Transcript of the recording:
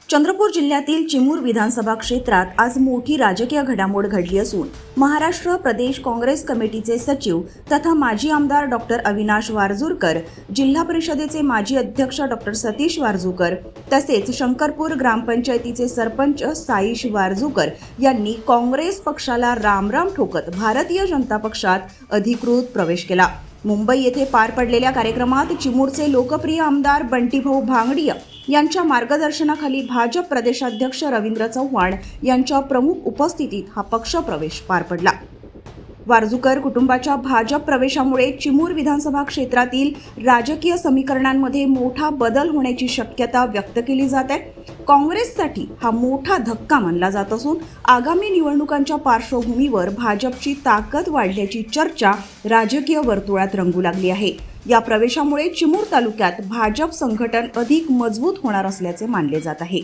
चंद्रपूर जिल्ह्यातील चिमूर विधानसभा क्षेत्रात आज मोठी राजकीय घडामोड घडली असून महाराष्ट्र प्रदेश काँग्रेस कमिटीचे सचिव तथा माजी आमदार डॉक्टर अविनाश वारजूरकर, जिल्हा परिषदेचे माजी अध्यक्ष डॉक्टर सतीश वारजूकर तसेच शंकरपूर ग्रामपंचायतीचे सरपंच साईश वारजूकर यांनी काँग्रेस पक्षाला रामराम ठोकत भारतीय जनता पक्षात अधिकृत प्रवेश केला। मुंबई येथे पार पडलेल्या कार्यक्रमात चिमूरचे लोकप्रिय आमदार बंटीभाऊ भांगडिया यांच्या मार्गदर्शनाखाली भाजप प्रदेशाध्यक्ष रवींद्र चव्हाण यांच्या प्रमुख उपस्थितीत हा पक्ष प्रवेश पार पडला। वारजूकर कुटुंबाच्या भाजप प्रवेशामुळे चिमूर विधानसभा क्षेत्रातील राजकीय समीकरणांमध्ये मोठा बदल होण्याची शक्यता व्यक्त केली जात आहे। काँग्रेससाठी हा मोठा धक्का मानला जात असून आगामी निवडणुकांच्या पार्श्वभूमीवर भाजपची ताकद वाढल्याची चर्चा राजकीय वर्तुळात रंगू लागली आहे। या प्रवेशामुळे चिमूर तालुक्यात भाजप संघटन अधिक मजबूत होणार असल्याचे मानले जात आहे।